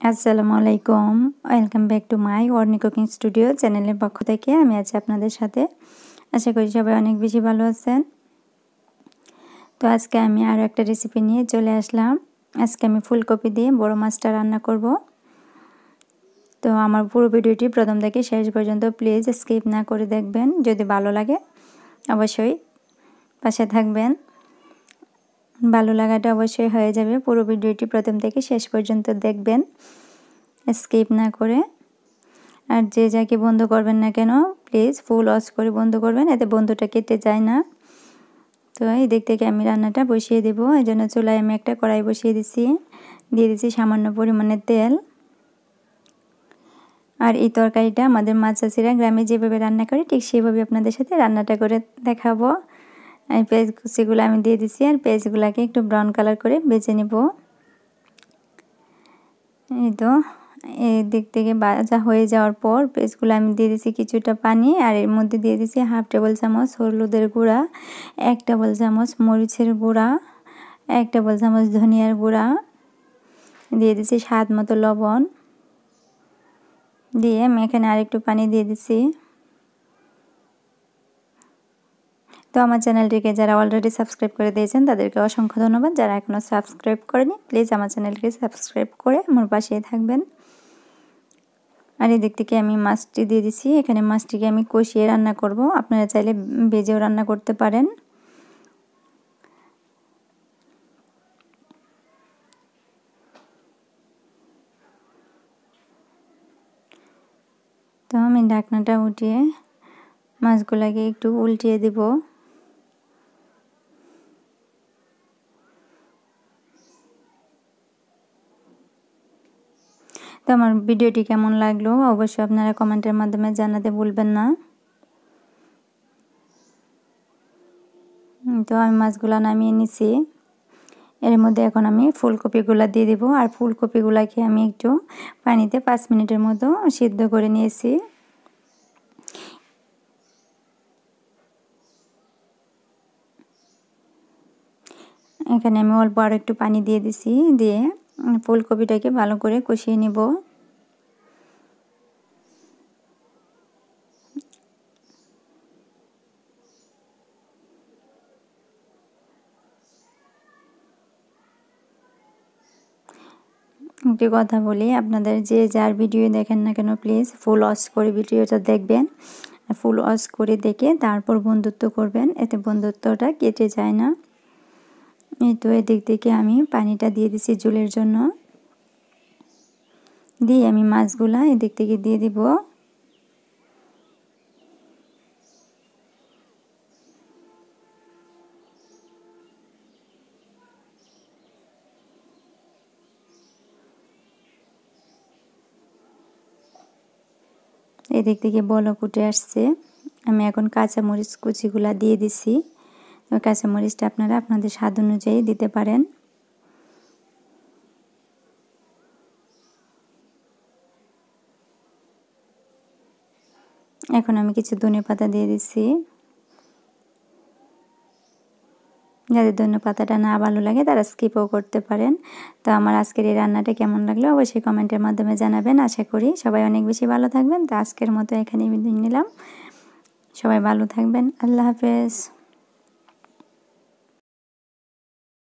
আসসালামু আলাইকুম, welcome back to my অর্নি cooking studio চ্যানেলের পক্ষ থেকে আমি আছি আপনাদের সাথে। আশা করি সবাই অনেক বেশি ভালো আছেন। তো আজকে আমি আরও একটা রেসিপি নিয়ে চলে আসলাম। আজকে আমি ফুলকপি দিয়ে বড় মাছটা রান্না করব। তো আমার পুরো ভিডিওটি প্রথম থেকে শেষ পর্যন্ত প্লিজ স্কিপ না করে দেখবেন। যদি ভালো লাগে অবশ্যই পাশে থাকবেন। ভালো লাগাটা অবশ্যই হয়ে যাবে। পুরো ভিডিওটি প্রথম থেকে শেষ পর্যন্ত দেখবেন স্কিপ না করে। আর যে যাকে বন্ধ করবেন না কেন প্লিজ ফুল ওয়াচ করে বন্ধ করবেন, এতে বন্ধুটা কেটে যায় না। তো এই দিক থেকে আমি রান্নাটা বসিয়ে দেবো। এই জন্য চুলায় আমি একটা কড়াই বসিয়ে দিয়ে দিচ্ছি সামান্য পরিমাণে তেল। আর এই তরকারিটা আমাদের মা চাচিরা গ্রামে যেভাবে রান্না করে ঠিক সেভাবে আপনাদের সাথে রান্নাটা করে দেখাবো। এই পেঁয়াজ কুচিগুলো আমি দিয়ে দিচ্ছি, আর পেঁয়াজগুলোকে একটু ব্রাউন কালার করে ভেজে নেব। এই তো এই দিক থেকে ভাজা হয়ে যাওয়ার পর পেঁয়াজগুলো আমি দিয়ে দিচ্ছি কিছুটা পানি, আর এর মধ্যে দিয়ে দিচ্ছি 1/2 টেবিল চামচ হলুদের গুঁড়া, 1 টেবিল চামচ মরিচের গুঁড়া, 1 টেবিল চামচ ধনিয়ার গুঁড়া, দিয়ে দিচ্ছি স্বাদ মতো লবণ, দিয়ে আমি এখানে আরেকটু পানি দিয়ে দিচ্ছি। তো আমার চ্যানেলটিকে যারা অলরেডি সাবস্ক্রাইব করে দিয়েছেন তাদেরকে অসংখ্য ধন্যবাদ। যারা এখনও সাবস্ক্রাইব করেনি প্লিজ আমার চ্যানেলটিকে সাবস্ক্রাইব করে আমার পাশেই থাকবেন। আর এদিক থেকে আমি মাছটি দিয়ে দিচ্ছি। এখানে মাছটিকে আমি কষিয়ে রান্না করব, আপনারা চাইলে ভেজেও রান্না করতে পারেন। তো আমি ঢাকনাটা উঠিয়ে মাছগুলোকে একটু উল্টিয়ে দেব। তো আমার ভিডিওটি কেমন লাগলো অবশ্যই আপনারা কমেন্টের মাধ্যমে জানাতে ভুলবেন না। তো আমি মাছগুলো নামিয়ে নিছি। এর মধ্যে এখন আমি ফুলকপিগুলো দিয়ে দেব, আর ফুলকপিগুলোকে আমি একটু পানিতে 5 মিনিটের মতো সিদ্ধ করে নিয়েছি। এখানে আমি অল্প আরও একটু পানি দিয়ে দিছি, দিয়ে ফুলকপিটাকে ভালো করে কষিয়ে নেব। একটি কথা বলি, আপনাদের যে যার ভিডিও দেখেন না কেন প্লিজ ফুল ওয়াচ করে ভিডিওটা দেখবেন। ফুল ওয়াচ করে দেখে তারপর বন্ধুত্ব করবেন, এতে বন্ধুত্বটা কেটে যায় না। এই তো এদিক থেকে আমি পানিটা দিয়ে দিছি ঝোলের জন্য, দিয়ে আমি মাছগুলা এদিক থেকে দিয়ে দিব। এদিক থেকে বলক উঠে আসছে। আমি এখন কাঁচামরিচ কুচিগুলা দিয়ে দিছি। কাঁচামরিচটা আপনারা আপনাদের স্বাদ অনুযায়ী দিতে পারেন। এখন আমি কিছু ধনেপাতা দিয়ে দিচ্ছি। যাদের ধনেপাতাটা না ভালো লাগে তারা স্কিপও করতে পারেন। তো আমার আজকের এই রান্নাটা কেমন লাগলো অবশ্যই কমেন্টের মাধ্যমে জানাবেন। আশা করি সবাই অনেক বেশি ভালো থাকবেন। তো আজকের মতো এখানেই বিদায় নিলাম। সবাই ভালো থাকবেন। আল্লাহ হাফেজ।